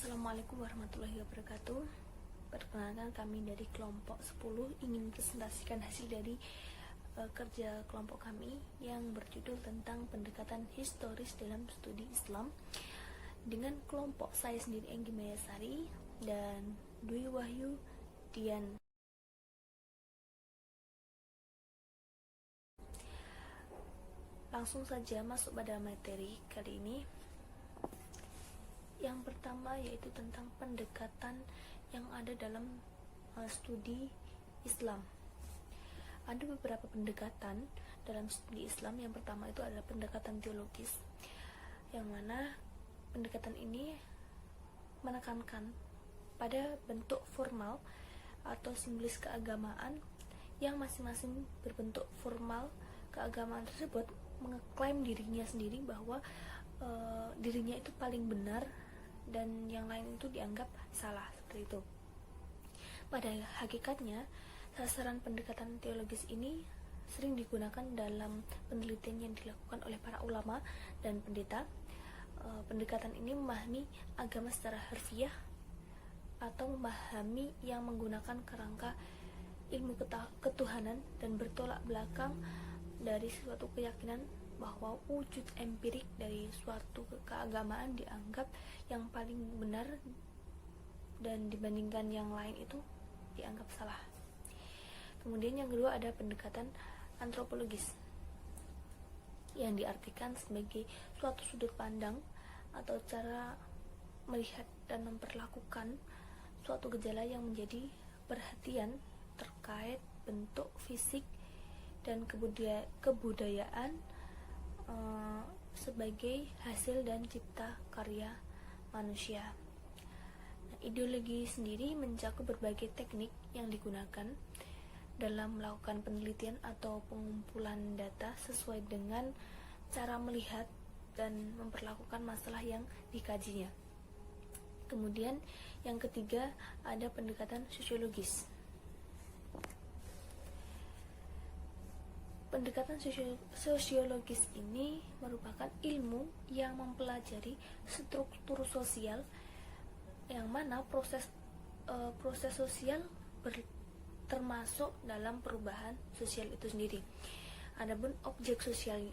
Assalamualaikum warahmatullahi wabarakatuh. Perkenalkan, kami dari kelompok 10 ingin presentasikan hasil dari kerja kelompok kami yang berjudul tentang pendekatan historis dalam studi Islam dengan kelompok saya sendiri, Enggi Mayasari dan Dwi Wahyu Dian. Langsung saja masuk pada materi kali ini. Yang pertama yaitu tentang pendekatan yang ada dalam studi Islam. Ada beberapa pendekatan dalam studi Islam. Yang pertama itu adalah pendekatan teologis, yang mana pendekatan ini menekankan pada bentuk formal atau simbolis keagamaan yang masing-masing berbentuk formal keagamaan tersebut mengeklaim dirinya sendiri bahwa dirinya itu paling benar dan yang lain itu dianggap salah, seperti itu. Pada hakikatnya, sasaran pendekatan teologis ini sering digunakan dalam penelitian yang dilakukan oleh para ulama dan pendeta. Pendekatan ini memahami agama secara harfiah atau memahami yang menggunakan kerangka ilmu ketuhanan dan bertolak belakang dari suatu keyakinan bahwa wujud empirik dari suatu keagamaan dianggap yang paling benar dan dibandingkan yang lain itu dianggap salah. Kemudian yang kedua ada pendekatan antropologis, yang diartikan sebagai suatu sudut pandang atau cara melihat dan memperlakukan suatu gejala yang menjadi perhatian terkait bentuk fisik dan kebudayaan sebagai hasil dan cipta karya manusia. Ideologi sendiri mencakup berbagai teknik yang digunakan dalam melakukan penelitian atau pengumpulan data sesuai dengan cara melihat dan memperlakukan masalah yang dikajinya. Kemudian yang ketiga ada pendekatan sosiologis. Pendekatan sosiologis ini merupakan ilmu yang mempelajari struktur sosial, yang mana proses sosial termasuk dalam perubahan sosial itu sendiri. Adapun objek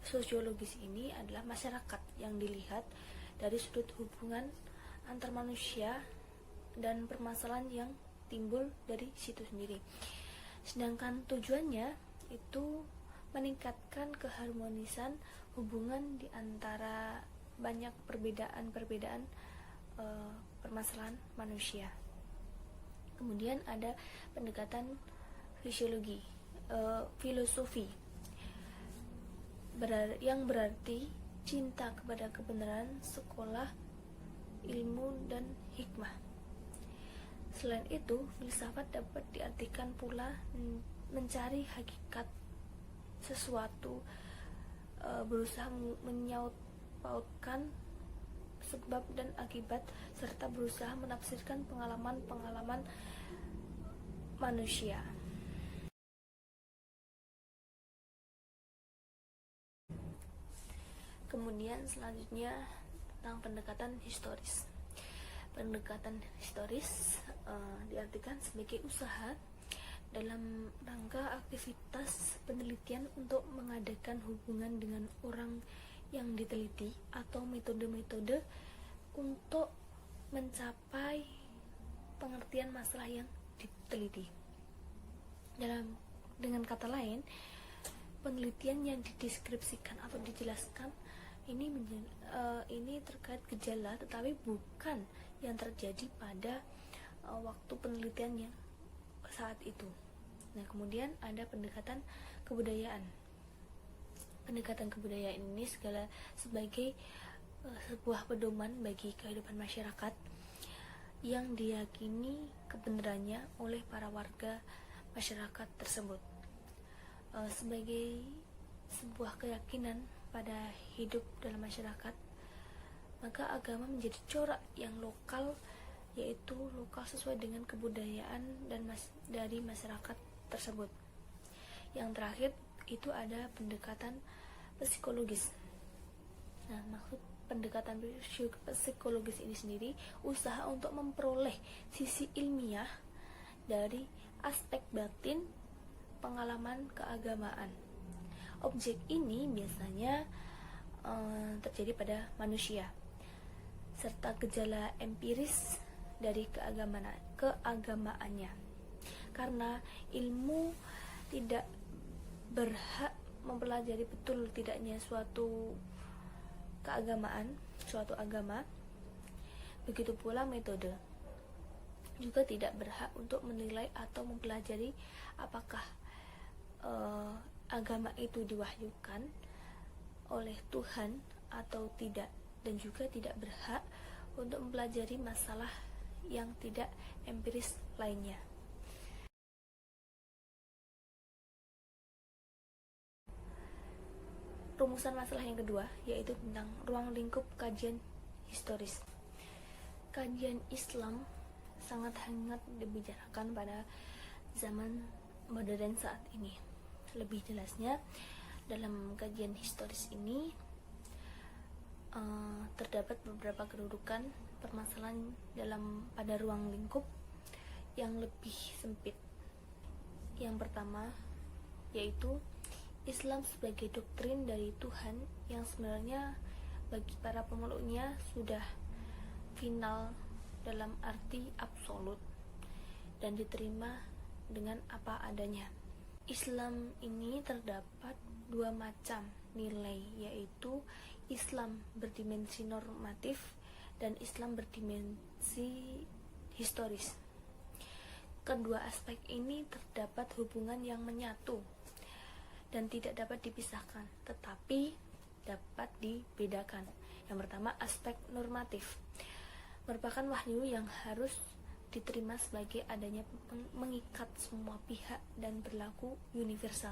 sosiologis ini adalah masyarakat yang dilihat dari sudut hubungan antar manusia dan permasalahan yang timbul dari situ sendiri. Sedangkan tujuannya itu meningkatkan keharmonisan hubungan di antara banyak perbedaan permasalahan manusia. Kemudian ada pendekatan filosofi, yang berarti cinta kepada kebenaran, sekolah, ilmu, dan hikmah. Selain itu, filsafat dapat diartikan pula mencari hakikat sesuatu, berusaha menyaut pautkan sebab dan akibat, serta berusaha menafsirkan pengalaman-pengalaman manusia. Kemudian selanjutnya tentang pendekatan historis. Pendekatan historis diartikan sebagai usaha dalam rangka aktivitas penelitian untuk mengadakan hubungan dengan orang yang diteliti atau metode-metode untuk mencapai pengertian masalah yang diteliti. Dengan kata lain, penelitian yang dideskripsikan atau dijelaskan ini terkait gejala, tetapi bukan yang terjadi pada waktu penelitiannya saat itu. Nah, kemudian ada pendekatan kebudayaan. Pendekatan kebudayaan ini sebagai sebuah pedoman bagi kehidupan masyarakat yang diyakini kebenarannya oleh para warga masyarakat tersebut. Sebagai sebuah keyakinan pada hidup dalam masyarakat, maka agama menjadi corak yang lokal, yaitu lokal sesuai dengan kebudayaan dan dari masyarakat tersebut. Yang terakhir itu ada pendekatan psikologis. Nah, maksud pendekatan psikologis ini sendiri usaha untuk memperoleh sisi ilmiah dari aspek batin pengalaman keagamaan. Objek ini biasanya terjadi pada manusia, serta gejala empiris dari keagamaannya. Karena ilmu tidak berhak mempelajari betul tidaknya suatu keagamaan, suatu agama, begitu pula metode juga tidak berhak untuk menilai atau mempelajari apakah agama itu diwahyukan oleh Tuhan atau tidak, dan juga tidak berhak untuk mempelajari masalah yang tidak empiris lainnya. Rumusan masalah yang kedua yaitu tentang ruang lingkup kajian historis. Kajian Islam sangat hangat dibicarakan pada zaman modern saat ini. Lebih jelasnya, dalam kajian historis ini terdapat beberapa kedudukan permasalahan pada ruang lingkup yang lebih sempit. Yang pertama yaitu Islam sebagai doktrin dari Tuhan yang sebenarnya bagi para pemeluknya sudah final dalam arti absolut dan diterima dengan apa adanya. Islam ini terdapat dua macam nilai, yaitu Islam berdimensi normatif dan Islam berdimensi historis. Kedua aspek ini terdapat hubungan yang menyatu dan tidak dapat dipisahkan, tetapi dapat dibedakan. Yang pertama, aspek normatif merupakan wahyu yang harus diterima sebagai adanya mengikat semua pihak dan berlaku universal.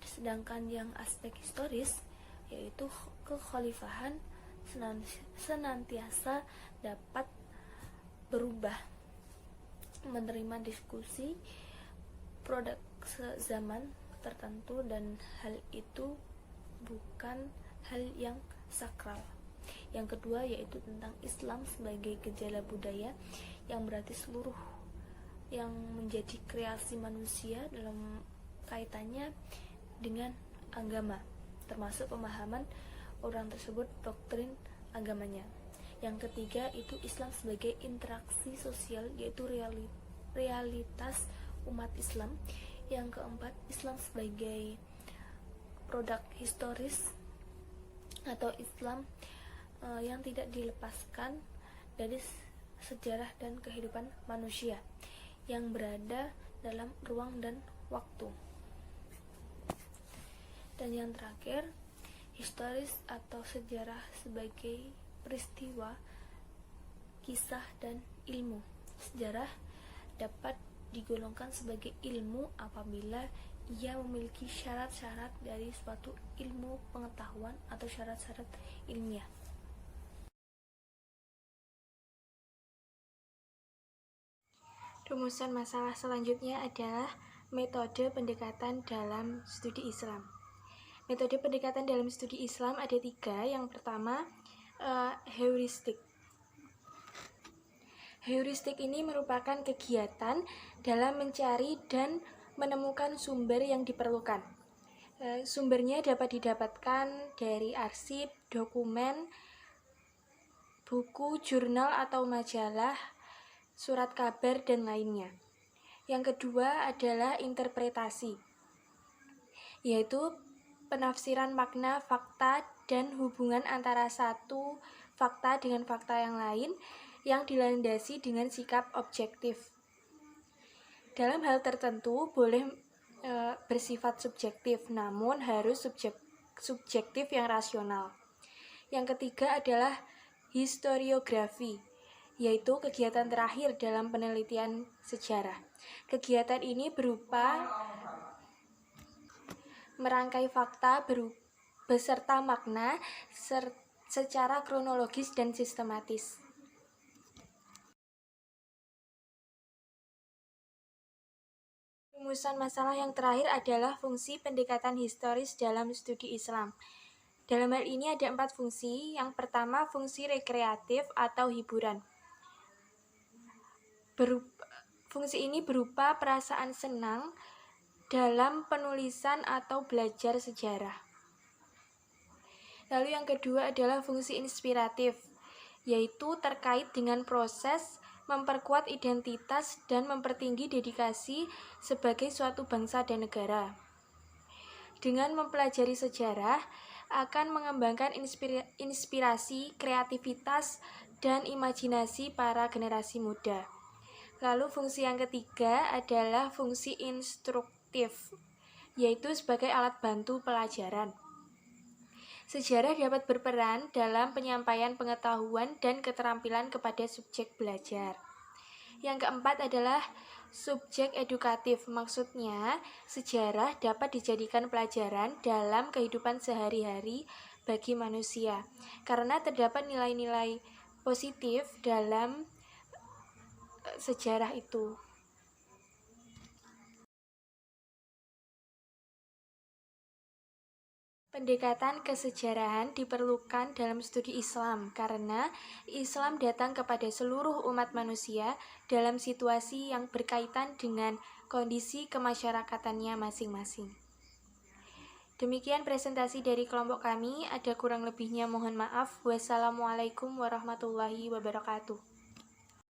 Sedangkan yang aspek historis yaitu kekhalifahan senantiasa dapat berubah, menerima diskusi produk zaman tertentu, dan hal itu bukan hal yang sakral. Yang kedua yaitu tentang Islam sebagai gejala budaya, yang berarti seluruh yang menjadi kreasi manusia dalam kaitannya dengan agama, termasuk pemahaman orang tersebut doktrin agamanya. Yang ketiga itu Islam sebagai interaksi sosial, yaitu realitas umat Islam. Yang keempat, Islam sebagai produk historis atau Islam yang tidak dilepaskan dari sejarah dan kehidupan manusia yang berada dalam ruang dan waktu. Dan yang terakhir, historis atau sejarah sebagai peristiwa, kisah, dan ilmu. Sejarah dapat digolongkan sebagai ilmu apabila ia memiliki syarat-syarat dari suatu ilmu pengetahuan atau syarat-syarat ilmiah. Rumusan masalah selanjutnya adalah metode pendekatan dalam studi Islam. Metode pendekatan dalam studi Islam ada 3. Yang pertama, heuristik. Heuristik ini merupakan kegiatan dalam mencari dan menemukan sumber yang diperlukan. Sumbernya dapat didapatkan dari arsip, dokumen, buku, jurnal atau majalah, surat kabar, dan lainnya. Yang kedua adalah interpretasi, yaitu penafsiran makna, fakta, dan hubungan antara satu fakta dengan fakta yang lain yang dilandasi dengan sikap objektif. Dalam hal tertentu boleh bersifat subjektif, namun harus subjektif yang rasional. Yang ketiga adalah historiografi, yaitu kegiatan terakhir dalam penelitian sejarah. Kegiatan ini berupa merangkai fakta beserta makna secara kronologis dan sistematis. Rumusan masalah yang terakhir adalah fungsi pendekatan historis dalam studi Islam. Dalam hal ini ada 4 fungsi. Yang pertama, fungsi rekreatif atau hiburan. Fungsi ini berupa perasaan senang dalam penulisan atau belajar sejarah. Lalu yang kedua adalah fungsi inspiratif, yaitu terkait dengan proses memperkuat identitas dan mempertinggi dedikasi sebagai suatu bangsa dan negara. Dengan mempelajari sejarah, akan mengembangkan inspirasi, kreativitas, dan imajinasi para generasi muda. Lalu fungsi yang ketiga adalah fungsi instruktif, yaitu sebagai alat bantu pelajaran. Sejarah dapat berperan dalam penyampaian pengetahuan dan keterampilan kepada subjek belajar. Yang keempat adalah subjek edukatif. Maksudnya, sejarah dapat dijadikan pelajaran dalam kehidupan sehari-hari bagi manusia, karena terdapat nilai-nilai positif dalam sejarah itu. Pendekatan kesejarahan diperlukan dalam studi Islam karena Islam datang kepada seluruh umat manusia dalam situasi yang berkaitan dengan kondisi kemasyarakatannya masing-masing. Demikian presentasi dari kelompok kami, ada kurang lebihnya mohon maaf. Wassalamualaikum warahmatullahi wabarakatuh.